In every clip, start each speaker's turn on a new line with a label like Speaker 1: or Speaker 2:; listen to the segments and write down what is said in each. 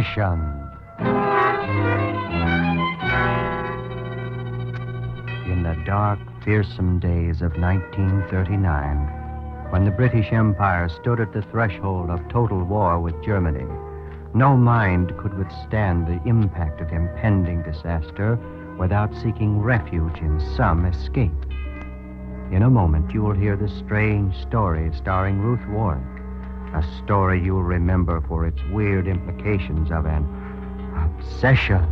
Speaker 1: Obsession. In the dark, fearsome days of 1939, when the British Empire stood at the threshold of total war with Germany, no mind could withstand the impact of impending disaster without seeking refuge in some escape. In a moment, you will hear the strange story starring Ruth Warwick, a story you'll remember for its weird implications of an obsession.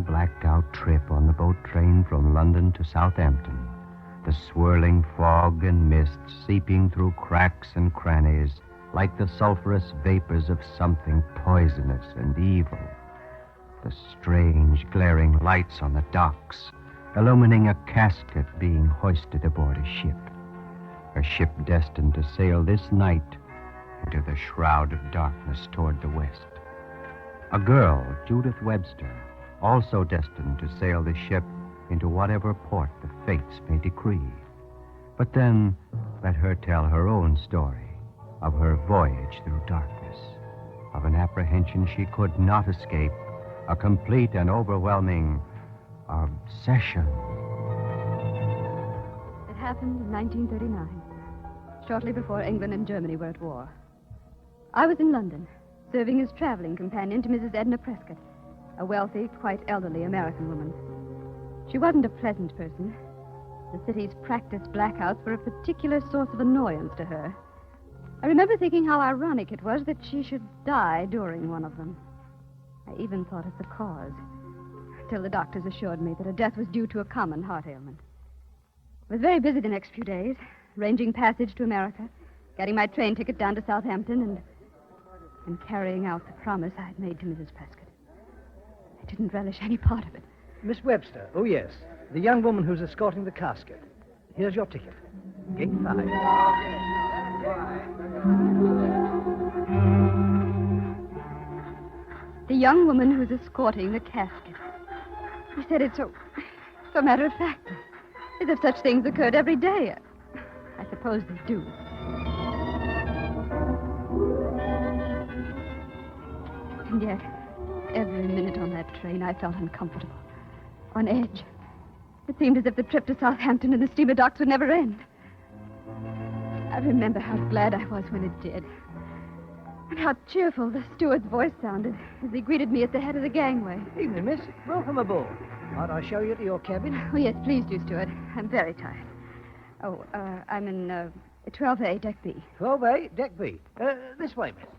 Speaker 1: Blackout trip on the boat train from London to Southampton. The swirling fog and mist seeping through cracks and crannies like the sulphurous vapors of something poisonous and evil. The strange glaring lights on the docks, illumining a casket being hoisted aboard a ship. A ship destined to sail this night into the shroud of darkness toward the west. A girl, Judith Webster, also destined to sail the ship into whatever port the fates may decree. But then, let her tell her own story of her voyage through darkness, of an apprehension she could not escape, a complete and overwhelming obsession.
Speaker 2: It happened in 1939, shortly before England and Germany were at war. I was in London, serving as traveling companion to Mrs. Edna Prescott, a wealthy, quite elderly American woman. She wasn't a pleasant person. The city's practiced blackouts were a particular source of annoyance to her. I remember thinking how ironic it was that she should die during one of them. I even thought of the cause, till the doctors assured me that her death was due to a common heart ailment. I was very busy the next few days, arranging passage to America, getting my train ticket down to Southampton, and carrying out the promise I had made to Mrs. Prescott. I didn't relish any part of it.
Speaker 3: Miss Webster, oh yes, the young woman who's escorting the casket. Here's your ticket. Gate 5.
Speaker 2: The young woman who's escorting the casket. He said it so matter of fact, as if such things occurred every day. I suppose they do. And yet, every minute on that train, I felt uncomfortable, on edge. It seemed as if the trip to Southampton and the steamer docks would never end. I remember how glad I was when it did, and how cheerful the steward's voice sounded as he greeted me at the head of the gangway.
Speaker 3: Evening, miss. Welcome aboard. Might I show you to your cabin?
Speaker 2: Oh, yes, please do, steward. I'm very tired. Oh, I'm in 12A, Deck B.
Speaker 3: 12A, Deck B. This way, miss.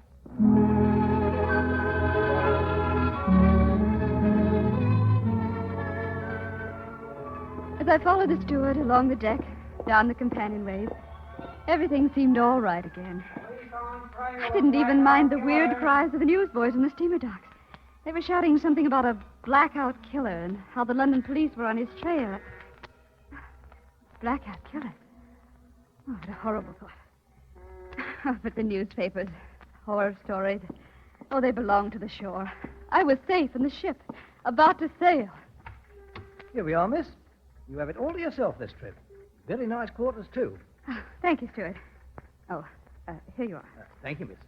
Speaker 2: As I followed the steward along the deck, down the companionways, everything seemed all right again. I didn't even mind the weird cries of the newsboys in the steamer docks. They were shouting something about a blackout killer and how the London police were on his trail. Blackout killer? Oh, what a horrible thought. Oh, but the newspapers, horror stories, oh, they belonged to the shore. I was safe in the ship, about to sail.
Speaker 3: Here we are, miss. You have it all to yourself this trip. Very nice quarters, too.
Speaker 2: Oh, thank you, steward. Oh, Here you are.
Speaker 3: Thank you, miss.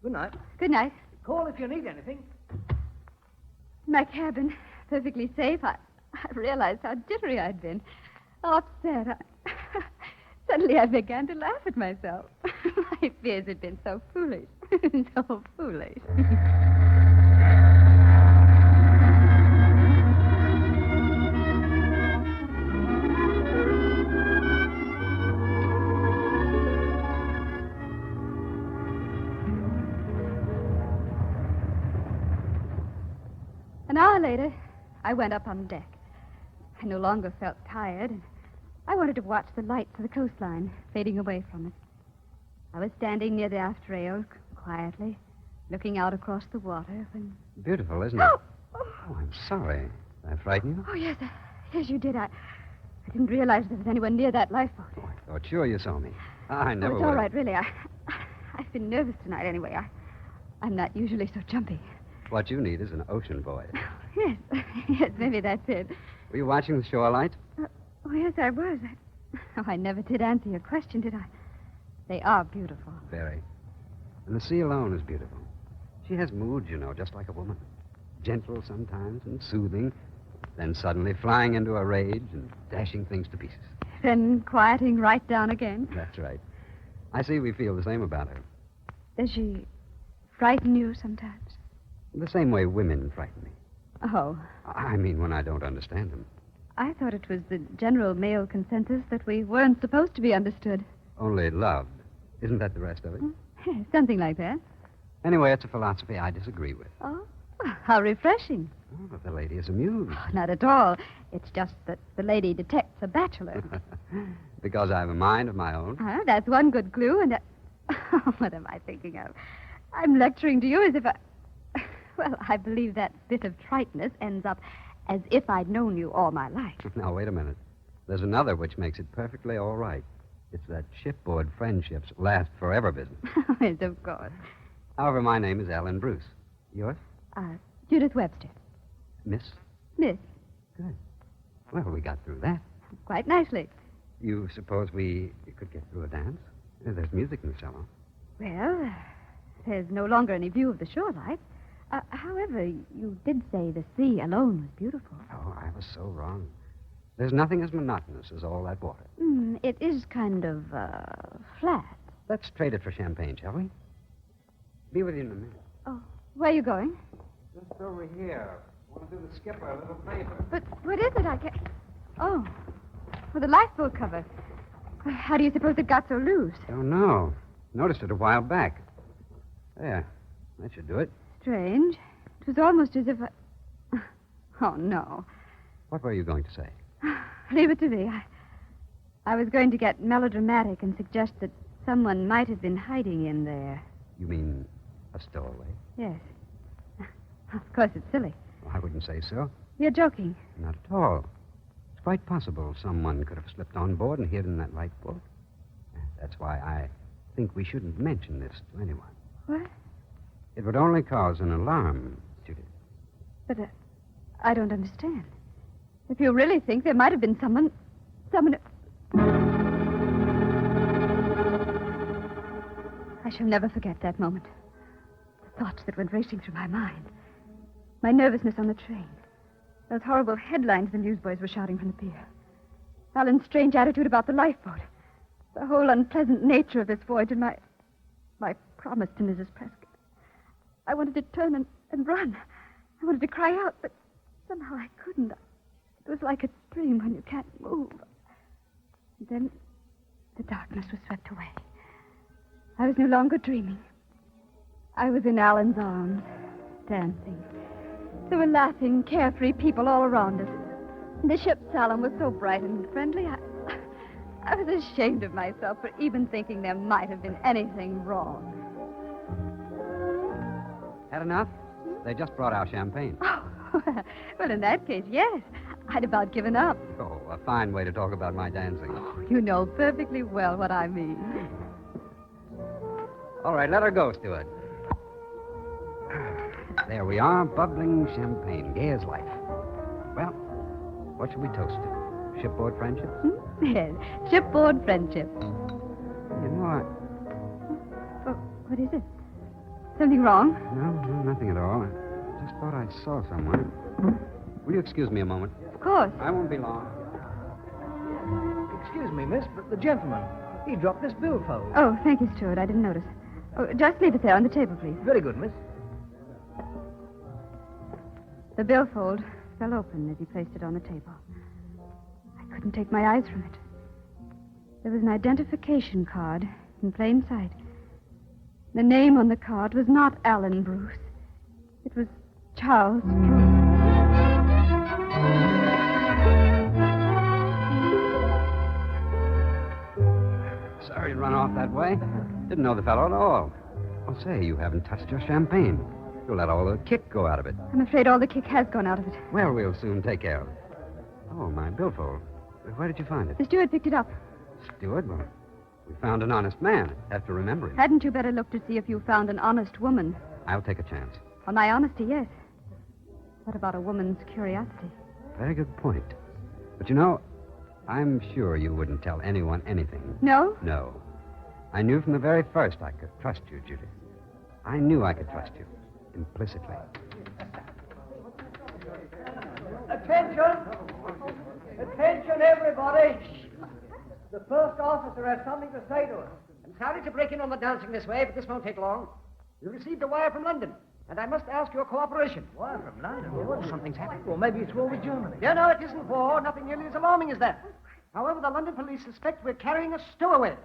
Speaker 3: Good night.
Speaker 2: Good night.
Speaker 3: Call if you need anything.
Speaker 2: My cabin, perfectly safe. I realized how jittery I'd been. Upset. Suddenly I began to laugh at myself. My fears had been so foolish. So foolish. An hour later, I went up on deck. I no longer felt tired, and I wanted to watch the lights of the coastline fading away from us. I was standing near the aft rail, quietly, looking out across the water when...
Speaker 4: Beautiful, isn't it? Oh, I'm sorry. Did I frighten you?
Speaker 2: Oh, yes. Yes, you did. I didn't realize there was anyone near that lifeboat.
Speaker 4: Oh, I thought sure you saw me. I never
Speaker 2: It's
Speaker 4: would.
Speaker 2: all right, really. I've been nervous tonight anyway. I'm not usually so jumpy.
Speaker 4: What you need is an ocean voyage.
Speaker 2: Yes. Yes, maybe that's it.
Speaker 4: Were you watching the shore lights?
Speaker 2: Oh, yes, I was. I never did answer your question, did I? They are beautiful.
Speaker 4: Very. And the sea alone is beautiful. She has moods, you know, just like a woman. Gentle sometimes and soothing, then suddenly flying into a rage and dashing things to pieces.
Speaker 2: Then quieting right down again.
Speaker 4: That's right. I see we feel the same about her.
Speaker 2: Does she frighten you sometimes?
Speaker 4: The same way women frighten me.
Speaker 2: Oh,
Speaker 4: I mean, when I don't understand them.
Speaker 2: I thought it was the general male consensus that we weren't supposed to be understood.
Speaker 4: Only loved. Isn't that the rest of it?
Speaker 2: Yes, something like that.
Speaker 4: Anyway, it's a philosophy I disagree with.
Speaker 2: Oh, how refreshing.
Speaker 4: Oh, but the lady is amused.
Speaker 2: Not at all. It's just that the lady detects a bachelor.
Speaker 4: Because I have a mind of my own.
Speaker 2: That's one good clue, and... what am I thinking of? I'm lecturing to you as if I... Well, I believe that bit of triteness ends up as if I'd known you all my life.
Speaker 4: Now, wait a minute. There's another which makes it perfectly all right. It's that shipboard friendships last forever business.
Speaker 2: Yes, of course.
Speaker 4: However, my name is Ellen Bruce. Yours?
Speaker 2: Judith Webster.
Speaker 4: Miss?
Speaker 2: Miss.
Speaker 4: Good. Well, we got through that.
Speaker 2: Quite nicely.
Speaker 4: You suppose we could get through a dance? There's music in the salon.
Speaker 2: Well, there's no longer any view of the shore lights. However, you did say the sea alone was beautiful.
Speaker 4: Oh, I was so wrong. There's nothing as monotonous as all that water.
Speaker 2: It is kind of, flat.
Speaker 4: Let's trade it for champagne, shall we? Be with you in a minute.
Speaker 2: Oh, where are you going?
Speaker 4: Just over here. Want to do the skipper a little favor.
Speaker 2: But what is it? I can't... Oh, for the lifeboat cover. How do you suppose it got so loose?
Speaker 4: Don't know. Noticed it a while back. There. That should do it.
Speaker 2: Strange. It was almost as if I... Oh, no.
Speaker 4: What were you going to say?
Speaker 2: Leave it to me. I was going to get melodramatic and suggest that someone might have been hiding in there.
Speaker 4: You mean a stowaway?
Speaker 2: Yes. Of course, it's silly.
Speaker 4: Well, I wouldn't say so.
Speaker 2: You're joking.
Speaker 4: Not at all. It's quite possible someone could have slipped on board and hid in that lifeboat. That's why I think we shouldn't mention this to anyone.
Speaker 2: What?
Speaker 4: It would only cause an alarm, Judith.
Speaker 2: But I don't understand. If you really think there might have been someone... I shall never forget that moment. The thoughts that went racing through my mind. My nervousness on the train. Those horrible headlines the newsboys were shouting from the pier. Alan's strange attitude about the lifeboat. The whole unpleasant nature of this voyage and my promise to Mrs. Prescott. I wanted to turn and run. I wanted to cry out, but somehow I couldn't. It was like a dream when you can't move. And then the darkness was swept away. I was no longer dreaming. I was in Alan's arms, dancing. There were laughing, carefree people all around us. The ship's salon was so bright and friendly, I was ashamed of myself for even thinking there might have been anything wrong.
Speaker 4: Had enough? They just brought our champagne.
Speaker 2: Oh, well, in that case, yes. I'd about given up.
Speaker 4: Oh, a fine way to talk about my dancing.
Speaker 2: Oh, you know perfectly well what I mean.
Speaker 4: All right, let her go, Stuart. There we are, bubbling champagne, gay as life. Well, what should we toast to? Shipboard friendship?
Speaker 2: Yes, shipboard friendship.
Speaker 4: You know,
Speaker 2: What is it? Something wrong?
Speaker 4: No, nothing at all. I just thought I saw someone. Will you excuse me a moment?
Speaker 2: Of course.
Speaker 4: I won't be long.
Speaker 3: Excuse me, miss, but the gentleman, he dropped this billfold.
Speaker 2: Oh, thank you, Stuart. I didn't notice. Oh, just leave it there on the table, please.
Speaker 3: Very good, miss.
Speaker 2: The billfold fell open as he placed it on the table. I couldn't take my eyes from it. There was an identification card in plain sight. The name on the card was not Alan Bruce. It was Charles Bruce.
Speaker 4: Sorry to run off that way. Didn't know the fellow at all. Oh, say, you haven't touched your champagne. You'll let all the kick go out of it.
Speaker 2: I'm afraid all the kick has gone out of it.
Speaker 4: Well, we'll soon take care of it. Oh, my billfold. Where did you find it?
Speaker 2: The steward picked it up.
Speaker 4: Steward? Well, we found an honest man. Have to remember him.
Speaker 2: Hadn't you better look to see if you found an honest woman?
Speaker 4: I'll take a chance.
Speaker 2: On my honesty, yes. What about a woman's curiosity?
Speaker 4: Very good point. But you know, I'm sure you wouldn't tell anyone anything.
Speaker 2: No?
Speaker 4: No. I knew from the very first I could trust you, Judith. I knew I could trust you. Implicitly.
Speaker 3: Attention! Attention, everybody! The first officer has something to say to us.
Speaker 5: I'm sorry to break in on the dancing this way, but this won't take long. We received a wire from London, and I must ask your cooperation.
Speaker 3: Wire from London?
Speaker 5: Something's happened.
Speaker 3: Well, maybe it's war with Germany.
Speaker 5: No, it isn't war. Nothing nearly as alarming as that. However, the London police suspect we're carrying a stowaway.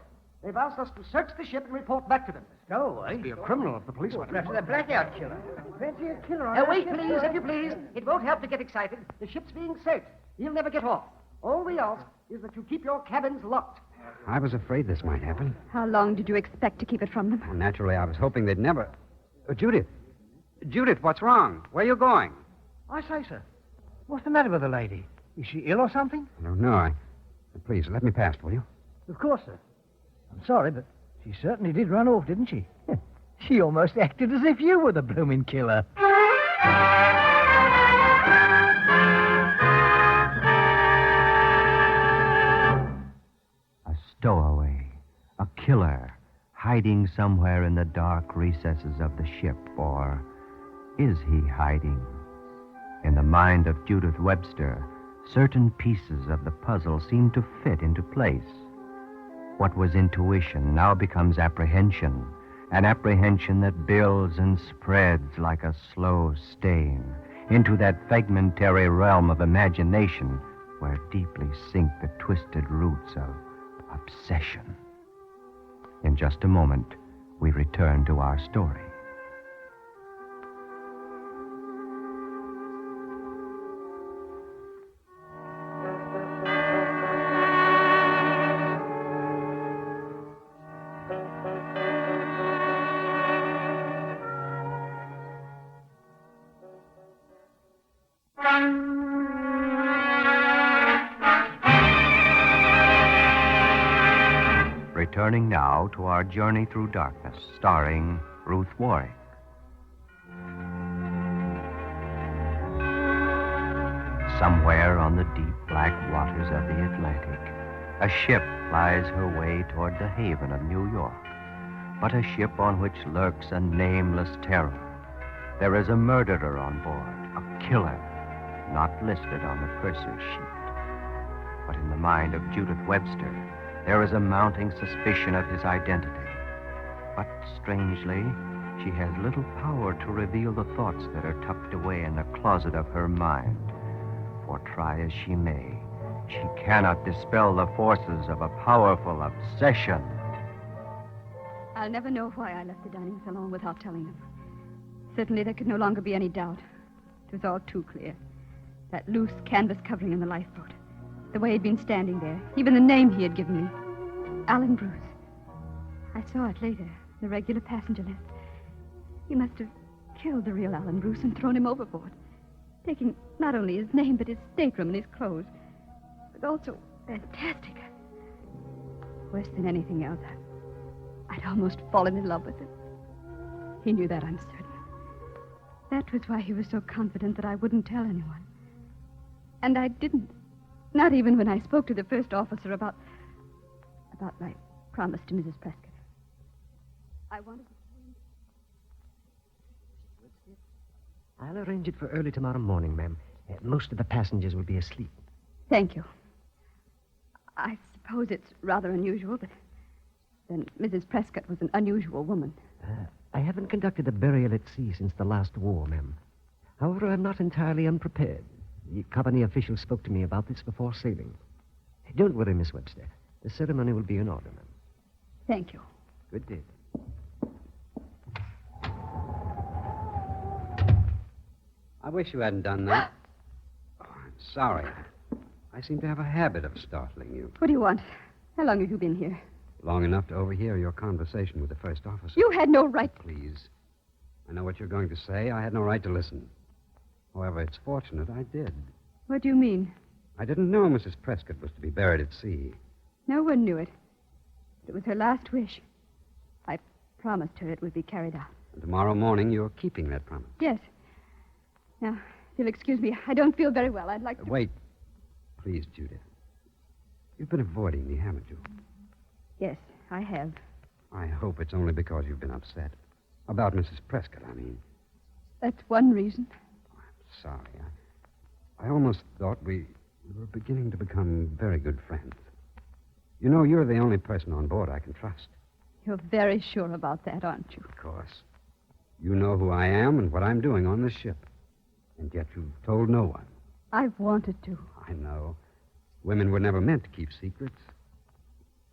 Speaker 5: They've asked us to search the ship and report back to them.
Speaker 3: Stowaway?
Speaker 5: Be a criminal if the police want
Speaker 3: After the Blackout killer. Fancy a killer on
Speaker 5: Wait,
Speaker 3: that ship,
Speaker 5: please,
Speaker 3: sir.
Speaker 5: if you please. It won't help to get excited. The ship's being searched. He'll never get off. All we ask is that you keep your cabins locked.
Speaker 4: I was afraid this might happen.
Speaker 2: How long did you expect to keep it from them?
Speaker 4: Well, naturally, I was hoping they'd never... Judith. Judith, what's wrong? Where are you going?
Speaker 3: I say, sir. What's the matter with the lady? Is she ill or something?
Speaker 4: I don't know. Please, let me past, will you?
Speaker 3: Of course, sir. I'm sorry, but she certainly did run off, didn't she? She almost acted as if you were the blooming killer.
Speaker 1: A stowaway, a killer, hiding somewhere in the dark recesses of the ship, or is he hiding? In the mind of Judith Webster, certain pieces of the puzzle seem to fit into place. What was intuition now becomes apprehension, an apprehension that builds and spreads like a slow stain into that fragmentary realm of imagination where deeply sink the twisted roots of obsession. In just a moment, we return to our story. Returning now to our journey through darkness, starring Ruth Warwick. Somewhere on the deep black waters of the Atlantic, a ship flies her way toward the haven of New York, but a ship on which lurks a nameless terror. There is a murderer on board, a killer, not listed on the purser's sheet. But in the mind of Judith Webster, there is a mounting suspicion of his identity. But strangely, she has little power to reveal the thoughts that are tucked away in the closet of her mind. For try as she may, she cannot dispel the forces of a powerful obsession.
Speaker 2: I'll never know why I left the dining salon without telling them. Certainly there could no longer be any doubt. It was all too clear. That loose canvas covering in the lifeboat. The way he'd been standing there. Even the name he had given me. Alan Bruce. I saw it later. The regular passenger list. He must have killed the real Alan Bruce and thrown him overboard. Taking not only his name, but his stateroom and his clothes. But also, fantastic. Worse than anything else, I'd almost fallen in love with him. He knew that, I'm certain. That was why he was so confident that I wouldn't tell anyone. And I didn't. Not even when I spoke to the first officer about my promise to Mrs. Prescott. I wanted to...
Speaker 5: I'll arrange it for early tomorrow morning, ma'am. Most of the passengers will be asleep.
Speaker 2: Thank you. I suppose it's rather unusual, but then Mrs. Prescott was an unusual woman.
Speaker 5: I haven't conducted a burial at sea since the last war, ma'am. However, I'm not entirely unprepared. The company officials spoke to me about this before sailing. Don't worry, Miss Webster. The ceremony will be in order, ma'am.
Speaker 2: Thank you.
Speaker 5: Good day.
Speaker 4: I wish you hadn't done that. Oh, I'm sorry. I seem to have a habit of startling you.
Speaker 2: What do you want? How long have you been here?
Speaker 4: Long enough to overhear your conversation with the first officer.
Speaker 2: You had no right.
Speaker 4: Please. I know what you're going to say. I had no right to listen. However, it's fortunate I did.
Speaker 2: What do you mean?
Speaker 4: I didn't know Mrs. Prescott was to be buried at sea.
Speaker 2: No one knew it. It was her last wish. I promised her it would be carried out.
Speaker 4: And tomorrow morning, you're keeping that promise.
Speaker 2: Yes. Now, if you'll excuse me, I don't feel very well. I'd like to...
Speaker 4: Wait. Please, Judith. You've been avoiding me, haven't you?
Speaker 2: Yes, I have.
Speaker 4: I hope it's only because you've been upset. About Mrs. Prescott, I mean.
Speaker 2: That's one reason.
Speaker 4: I'm sorry. I almost thought we were beginning to become very good friends. You know, you're the only person on board I can trust.
Speaker 2: You're very sure about that, aren't you?
Speaker 4: Of course. You know who I am and what I'm doing on this ship. And yet you've told no one.
Speaker 2: I've wanted to.
Speaker 4: I know. Women were never meant to keep secrets.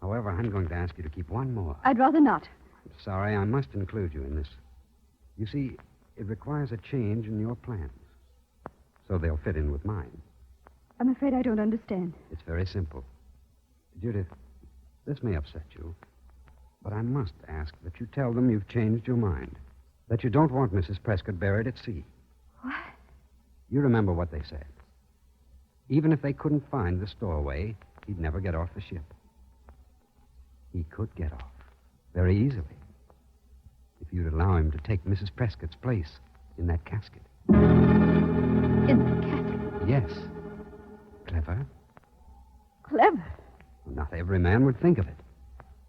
Speaker 4: However, I'm going to ask you to keep one more.
Speaker 2: I'd rather not.
Speaker 4: I'm sorry, I must include you in this. You see, it requires a change in your plans. So they'll fit in with mine.
Speaker 2: I'm afraid I don't understand.
Speaker 4: It's very simple. Judith, this may upset you, but I must ask that you tell them you've changed your mind. That you don't want Mrs. Prescott buried at sea.
Speaker 2: What?
Speaker 4: You remember what they said. Even if they couldn't find the stowaway, he'd never get off the ship. He could get off very easily if you'd allow him to take Mrs. Prescott's place in that casket.
Speaker 2: In the casket?
Speaker 4: Yes. Clever?
Speaker 2: Clever?
Speaker 4: Well, not every man would think of it.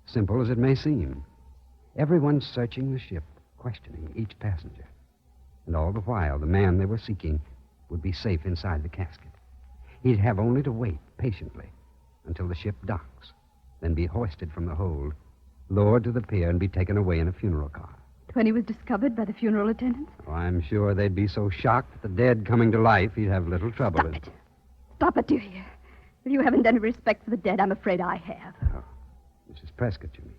Speaker 4: Simple as it may seem. Everyone's searching the ship, questioning each passenger. And all the while, the man they were seeking would be safe inside the casket. He'd have only to wait patiently until the ship docks, then be hoisted from the hold, lowered to the pier, and be taken away in a funeral car.
Speaker 2: When he was discovered by the funeral attendants?
Speaker 4: Oh, I'm sure they'd be so shocked at the dead coming to life, he'd have little trouble.
Speaker 2: Stop it. Stop it, do you hear? If you haven't any respect for the dead, I'm afraid I have.
Speaker 4: Oh, Mrs. Prescott, you mean.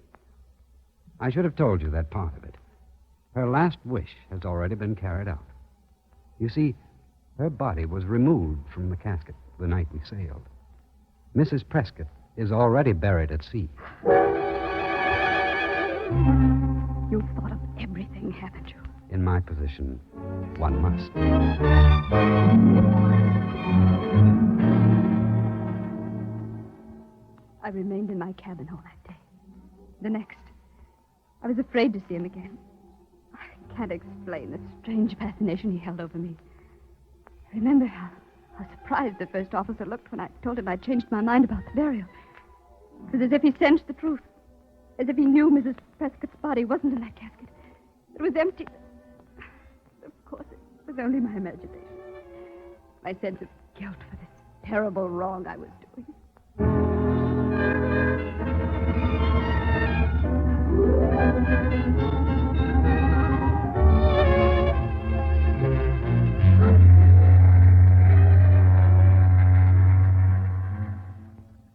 Speaker 4: I should have told you that part of it. Her last wish has already been carried out. You see, her body was removed from the casket the night we sailed. Mrs. Prescott is already buried at sea.
Speaker 2: You've thought of everything, haven't you?
Speaker 4: In my position, one must.
Speaker 2: I remained in my cabin all that day. The next, I was afraid to see him again. I can't explain the strange fascination he held over me. I remember how surprised the first officer looked when I told him I'd changed my mind about the burial. It was as if he sensed the truth. As if he knew Mrs. Prescott's body wasn't in that casket. It was empty. Of course, it was only my imagination. My sense of guilt for this terrible wrong I was doing.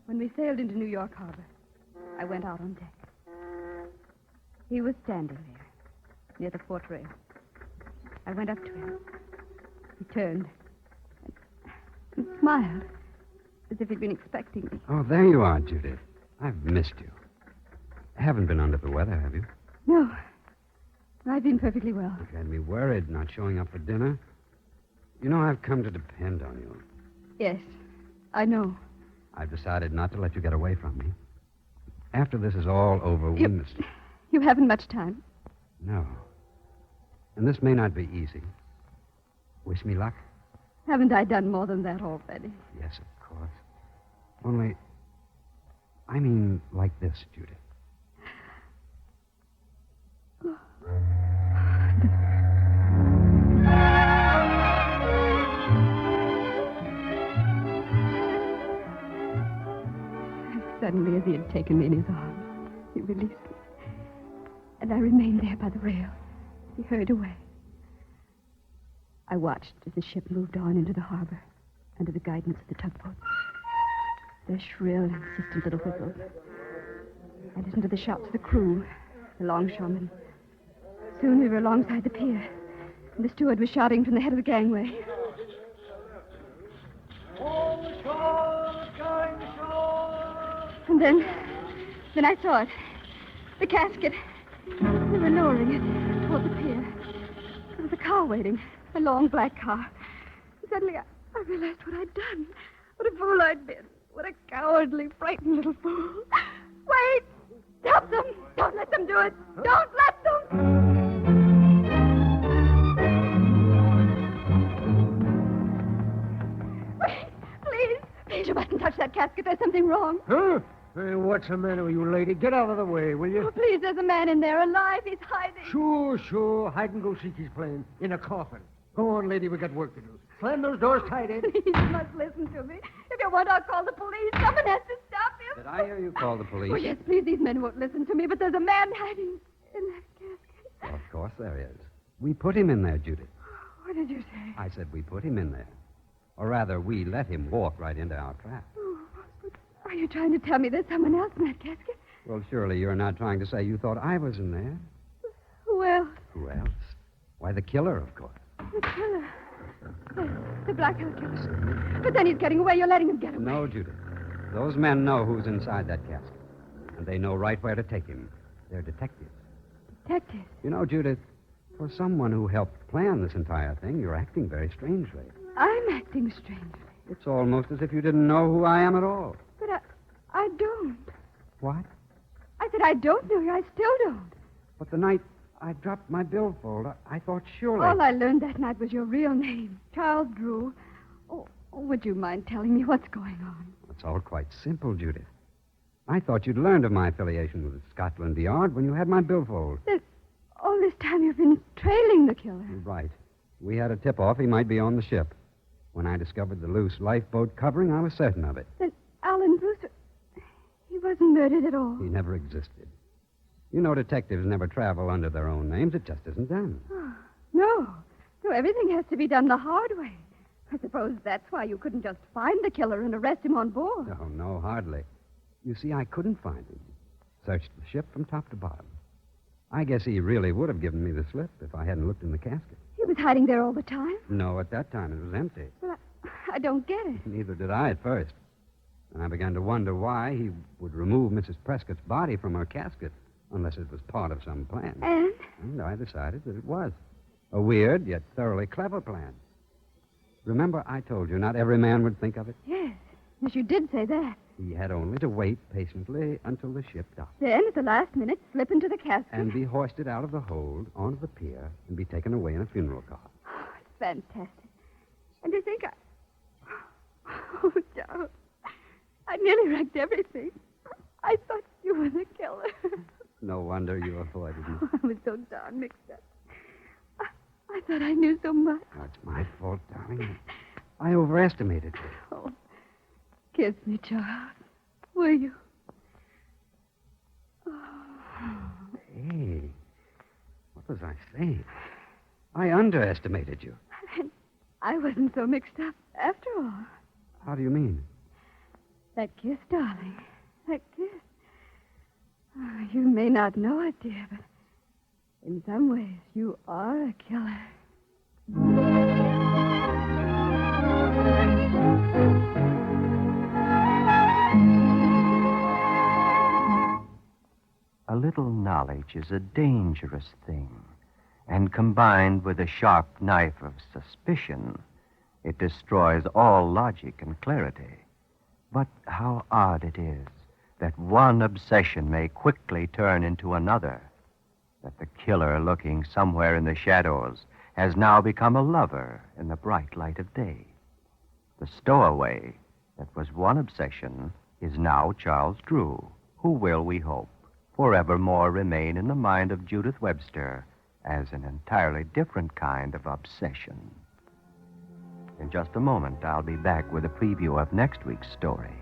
Speaker 2: When we sailed into New York Harbor, I went out on deck. He was standing there, near the port rail. I went up to him. He turned and smiled, as if he'd been expecting me.
Speaker 4: Oh, there you are, Judith. I've missed you. Haven't been under the weather, have you?
Speaker 2: No, I've been perfectly well.
Speaker 4: You've had me worried not showing up for dinner. You know, I've come to depend on you.
Speaker 2: Yes, I know.
Speaker 4: I've decided not to let you get away from me. After this is all over, we must...
Speaker 2: You haven't much time.
Speaker 4: No. And this may not be easy. Wish me luck?
Speaker 2: Haven't I done more than that already?
Speaker 4: Yes, of course. Only, I mean like this, Judith.
Speaker 2: Suddenly, as he had taken me in his arms, he released me. And I remained there by the rail. He hurried away. I watched as the ship moved on into the harbor, under the guidance of the tugboats. Their shrill, insistent little whistles. I listened to the shouts of the crew, the longshoremen. Soon we were alongside the pier, and the steward was shouting from the head of the gangway.
Speaker 3: All ashore, going ashore.
Speaker 2: And then I saw it. The casket. They were lowering it toward the pier. There was a car waiting, a long black car. Suddenly, I realized what I'd done. What a fool I'd been. What a cowardly, frightened little fool. Wait! Stop them! Don't let them do it! Don't let them! Wait! Please! Please, you mustn't touch that casket. There's something wrong.
Speaker 6: Huh? Hey, what's the matter with you, lady? Get out of the way, will you?
Speaker 2: Oh, please, there's a man in there alive. He's hiding.
Speaker 6: Sure. Hide and go seek he's playing. In a coffin. Go on, lady. We got work to do. Slam those doors tight, Ed.
Speaker 2: Please, you must listen to me. If you want, I'll call the police. Someone has to stop him.
Speaker 4: Did I hear you call the police?
Speaker 2: Oh, yes, please. These men won't listen to me, but there's a man hiding in that casket.
Speaker 4: Well, of course there is. We put him in there, Judith.
Speaker 2: What did you say?
Speaker 4: I said we put him in there. Or rather, we let him walk right into our trap.
Speaker 2: Oh, but are you trying to tell me there's someone else in that casket?
Speaker 4: Well, surely you're not trying to say you thought I was in there.
Speaker 2: Who else?
Speaker 4: Who else? Why, the killer, of course.
Speaker 2: The killer. The Blackout killer. But then he's getting away. You're letting him get away.
Speaker 4: No, Judith. Those men know who's inside that casket. And they know right where to take him. They're detectives.
Speaker 2: Detectives?
Speaker 4: You know, Judith, for someone who helped plan this entire thing, you're acting very strangely.
Speaker 2: I'm acting strangely.
Speaker 4: It's almost as if you didn't know who I am at all.
Speaker 2: But I don't.
Speaker 4: What?
Speaker 2: I said I don't know you. I still don't.
Speaker 4: But the night I dropped my billfold, I thought surely...
Speaker 2: All I learned that night was your real name, Charles Drew. Oh, would you mind telling me what's going on?
Speaker 4: It's all quite simple, Judith. I thought you'd learned of my affiliation with Scotland Yard when you had my billfold.
Speaker 2: All this time you've been trailing the killer.
Speaker 4: Right. We had a tip-off he might be on the ship. When I discovered the loose lifeboat covering, I was certain of it.
Speaker 2: Then Alan Brewster, he wasn't murdered at all.
Speaker 4: He never existed. You know, detectives never travel under their own names. It just isn't done.
Speaker 2: Oh, no. So everything has to be done the hard way. I suppose that's why you couldn't just find the killer and arrest him on board.
Speaker 4: Oh, no, hardly. You see, I couldn't find him. Searched the ship from top to bottom. I guess he really would have given me the slip if I hadn't looked in the casket.
Speaker 2: He was hiding there all the time?
Speaker 4: No, at that time it was empty.
Speaker 2: Well, I don't get it.
Speaker 4: Neither did I at first. And I began to wonder why he would remove Mrs. Prescott's body from her casket, unless it was part of some plan.
Speaker 2: And?
Speaker 4: I decided that it was. A weird, yet thoroughly clever plan. Remember, I told you not every man would think of it?
Speaker 2: Yes. Yes, you did say that.
Speaker 4: He had only to wait patiently until the ship docked.
Speaker 2: Then, at the last minute, slip into the casket.
Speaker 4: And be hoisted out of the hold onto the pier and be taken away in a funeral car.
Speaker 2: Oh, it's fantastic. And you think Oh, Charles, I nearly wrecked everything. I thought you were the killer.
Speaker 4: No wonder you avoided me.
Speaker 2: Oh, I was so darn mixed up. I thought I knew so much.
Speaker 4: Oh, it's my fault, darling. I overestimated you.
Speaker 2: Oh, kiss me, Charles. Will you? Oh.
Speaker 4: Hey, what was I saying? I underestimated you.
Speaker 2: And I wasn't so mixed up after all.
Speaker 4: How do you mean?
Speaker 2: That kiss, darling. That kiss. Oh, you may not know it, dear, but in some ways you are a killer.
Speaker 1: A little knowledge is a dangerous thing, and combined with a sharp knife of suspicion, it destroys all logic and clarity. But how odd it is that one obsession may quickly turn into another, that the killer lurking somewhere in the shadows has now become a lover in the bright light of day. The stowaway that was one obsession is now Charles Drew, who will, we hope, forevermore remain in the mind of Judith Webster as an entirely different kind of obsession. In just a moment, I'll be back with a preview of next week's story.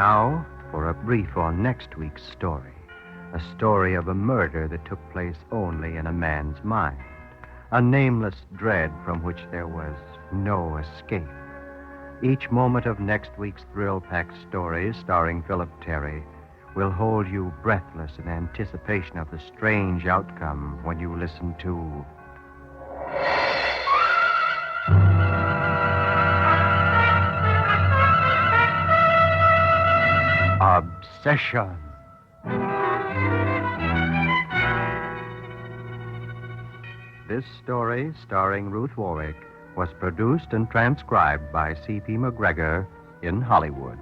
Speaker 1: Now, for a brief on next week's story. A story of a murder that took place only in a man's mind. A nameless dread from which there was no escape. Each moment of next week's thrill-packed story, starring Philip Terry, will hold you breathless in anticipation of the strange outcome when you listen to Obsession. This story, starring Ruth Warwick, was produced and transcribed by C.P. McGregor in Hollywood.